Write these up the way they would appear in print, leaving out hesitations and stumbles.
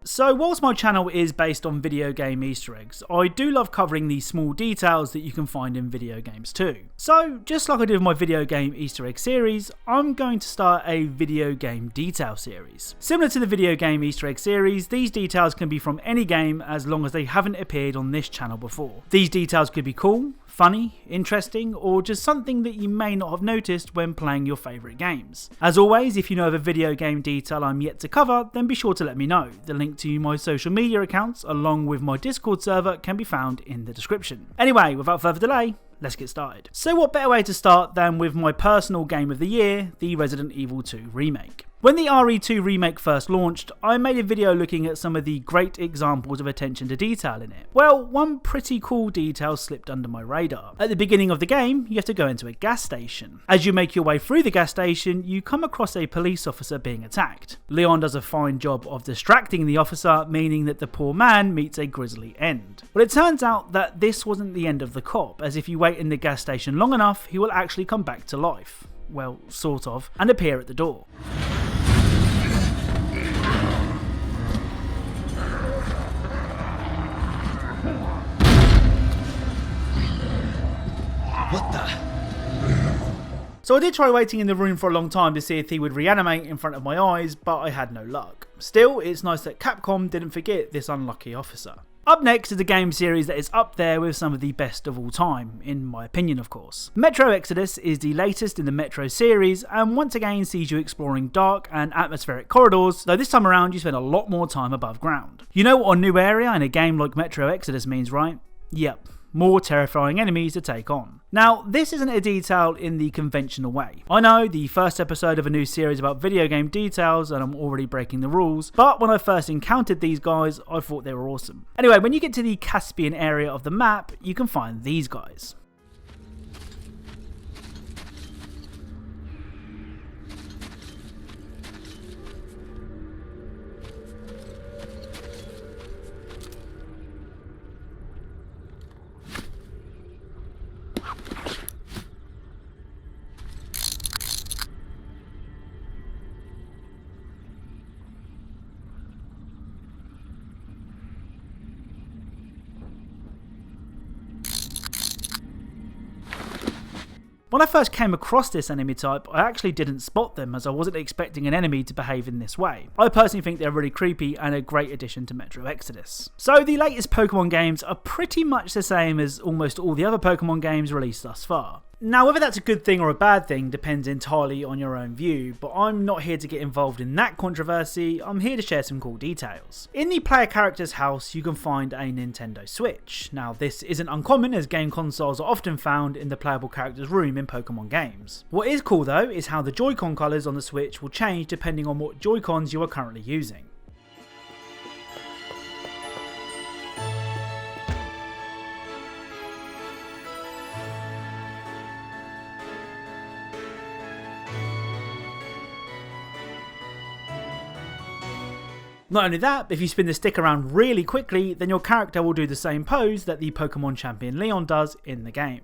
So whilst my channel is based on video game Easter eggs, I do love covering the small details that you can find in video games too. So just like I did with my video game Easter egg series, I'm going to start a video game detail series. Similar to the video game Easter egg series, these details can be from any game as long as they haven't appeared on this channel before. These details could be cool, funny, interesting, or just something that you may not have noticed when playing your favourite games. As always, if you know of a video game detail I'm yet to cover, then be sure to let me know. The link to my social media accounts along with my Discord server can be found in the description. Anyway, without further delay, let's get started. So what better way to start than with my personal game of the year, the Resident Evil 2 Remake. When the RE2 Remake first launched, I made a video looking at some of the great examples of attention to detail in it. Well, one pretty cool detail slipped under my radar. At the beginning of the game, you have to go into a gas station. As you make your way through the gas station, you come across a police officer being attacked. Leon does a fine job of distracting the officer, meaning that the poor man meets a grisly end. But it turns out that this wasn't the end of the cop, as if you wait in the gas station long enough, he will actually come back to life. Well, sort of, and appear at the door. What the? So I did try waiting in the room for a long time to see if he would reanimate in front of my eyes, but I had no luck. Still, it's nice that Capcom didn't forget this unlucky officer. Up next is a game series that is up there with some of the best of all time, in my opinion of course. Metro Exodus is the latest in the Metro series and once again sees you exploring dark and atmospheric corridors, though this time around you spend a lot more time above ground. You know what a new area in a game like Metro Exodus means, right? Yep. More terrifying enemies to take on. Now, this isn't a detail in the conventional way. I know, the first episode of a new series about video game details and I'm already breaking the rules, but when I first encountered these guys, I thought they were awesome. Anyway, when you get to the Caspian area of the map, you can find these guys. When I first came across this enemy type, I actually didn't spot them as I wasn't expecting an enemy to behave in this way. I personally think they're really creepy and a great addition to Metro Exodus. So the latest Pokemon games are pretty much the same as almost all the other Pokemon games released thus far. Now, whether that's a good thing or a bad thing depends entirely on your own view, but I'm not here to get involved in that controversy, I'm here to share some cool details. In the player character's house, you can find a Nintendo Switch. Now, this isn't uncommon as game consoles are often found in the playable character's room in Pokemon games. What is cool though is how the Joy-Con colours on the Switch will change depending on what Joy-Cons you are currently using. Not only that, but if you spin the stick around really quickly, then your character will do the same pose that the Pokemon champion Leon does in the game.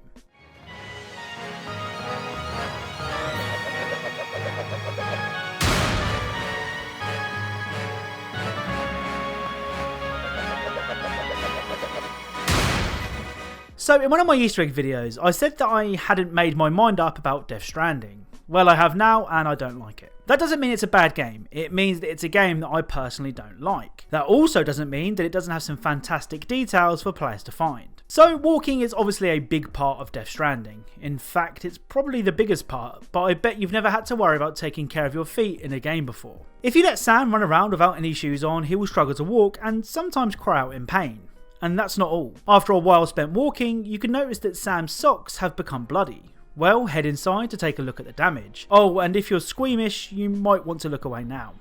So in one of my Easter egg videos, I said that I hadn't made my mind up about Death Stranding. Well, I have now, and I don't like it. That doesn't mean it's a bad game, it means that it's a game that I personally don't like. That also doesn't mean that it doesn't have some fantastic details for players to find. So walking is obviously a big part of Death Stranding. In fact, it's probably the biggest part, but I bet you've never had to worry about taking care of your feet in a game before. If you let Sam run around without any shoes on, he will struggle to walk and sometimes cry out in pain. And that's not all. After a while spent walking, you can notice that Sam's socks have become bloody. Well, head inside to take a look at the damage. Oh, and if you're squeamish, you might want to look away now.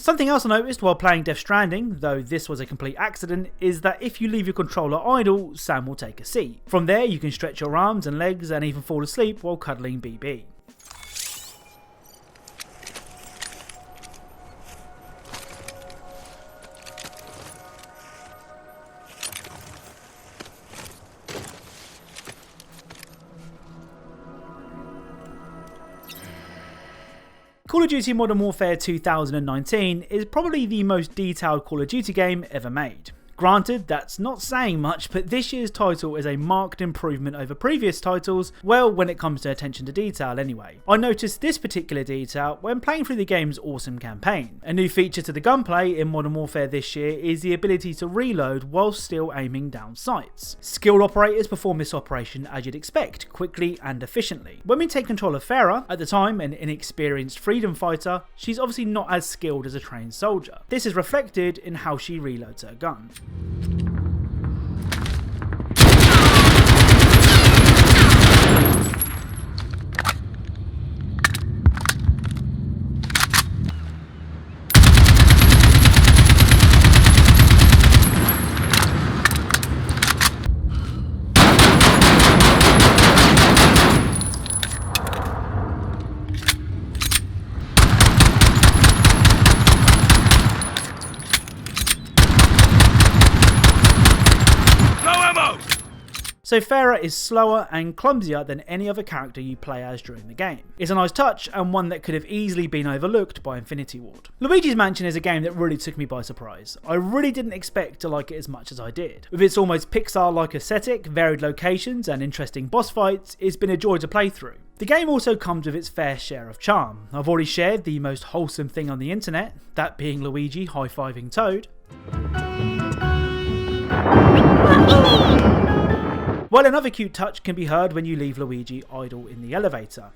Something else I noticed while playing Death Stranding, though this was a complete accident, is that if you leave your controller idle, Sam will take a seat. From there you can stretch your arms and legs and even fall asleep while cuddling BB. Call of Duty Modern Warfare 2019 is probably the most detailed Call of Duty game ever made. Granted, that's not saying much, but this year's title is a marked improvement over previous titles, well, when it comes to attention to detail anyway. I noticed this particular detail when playing through the game's awesome campaign. A new feature to the gunplay in Modern Warfare this year is the ability to reload whilst still aiming down sights. Skilled operators perform this operation as you'd expect, quickly and efficiently. When we take control of Farah, at the time an inexperienced freedom fighter, she's obviously not as skilled as a trained soldier. This is reflected in how she reloads her gun. So Farah is slower and clumsier than any other character you play as during the game. It's a nice touch and one that could have easily been overlooked by Infinity Ward. Luigi's Mansion is a game that really took me by surprise. I really didn't expect to like it as much as I did. With its almost Pixar-like aesthetic, varied locations and interesting boss fights, it's been a joy to play through. The game also comes with its fair share of charm. I've already shared the most wholesome thing on the internet, that being Luigi high-fiving Toad. Well, another cute touch can be heard when you leave Luigi idle in the elevator.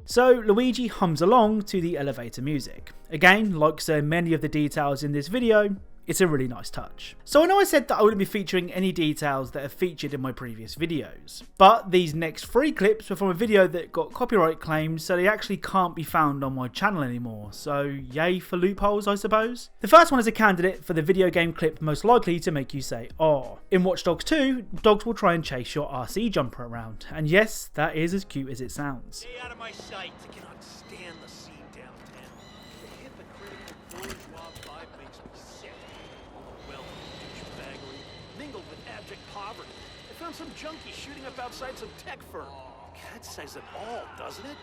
So Luigi hums along to the elevator music. Again, like so many of the details in this video, it's a really nice touch. So I know I said that I wouldn't be featuring any details that have featured in my previous videos, but these next 3 clips were from a video that got copyright claims, so they actually can't be found on my channel anymore, so yay for loopholes I suppose. The first one is a candidate for the video game clip most likely to make you say "Aw." In Watch Dogs 2, dogs will try and chase your RC jumper around, and yes, that is as cute as it sounds. Stay out of my sight. I cannot stand the scene downtown. The hypocritical bourgeois vibe makes me sick. Well, douchebaggery, mingled with abject poverty. I found some junkie shooting up outside some tech firm. That says it all, doesn't it?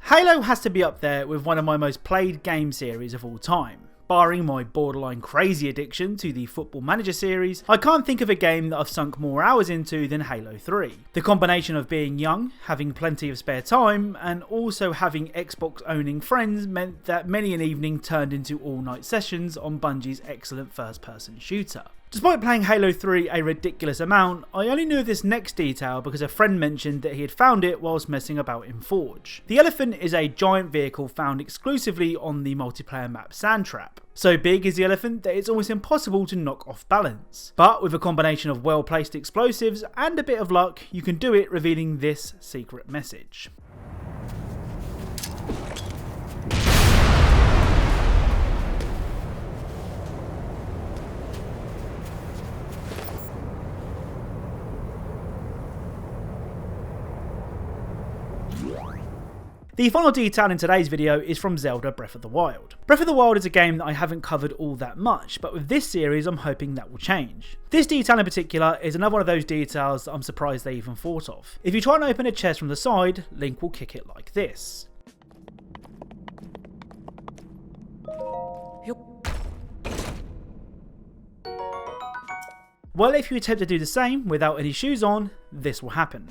Halo has to be up there with one of my most played game series of all time. Barring my borderline crazy addiction to the Football Manager series, I can't think of a game that I've sunk more hours into than Halo 3. The combination of being young, having plenty of spare time, and also having Xbox owning friends meant that many an evening turned into all-night sessions on Bungie's excellent first-person shooter. Despite playing Halo 3 a ridiculous amount, I only knew of this next detail because a friend mentioned that he had found it whilst messing about in Forge. The Elephant is a giant vehicle found exclusively on the multiplayer map Sandtrap. So big is the Elephant that it's almost impossible to knock off balance. But with a combination of well placed explosives and a bit of luck, you can do it, revealing this secret message. The final detail in today's video is from Zelda Breath of the Wild. Breath of the Wild is a game that I haven't covered all that much, but with this series I'm hoping that will change. This detail in particular is another one of those details that I'm surprised they even thought of. If you try and open a chest from the side, Link will kick it like this. Well, if you attempt to do the same without any shoes on, this will happen.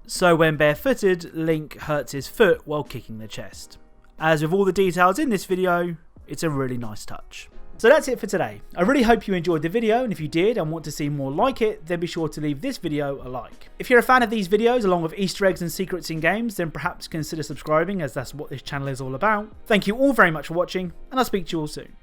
So when barefooted, Link hurts his foot while kicking the chest. As with all the details in this video, it's a really nice touch. So that's it for today. I really hope you enjoyed the video, and if you did and want to see more like it, then be sure to leave this video a like. If you're a fan of these videos along with Easter eggs and secrets in games, then perhaps consider subscribing, as that's what this channel is all about. Thank you all very much for watching, and I'll speak to you all soon.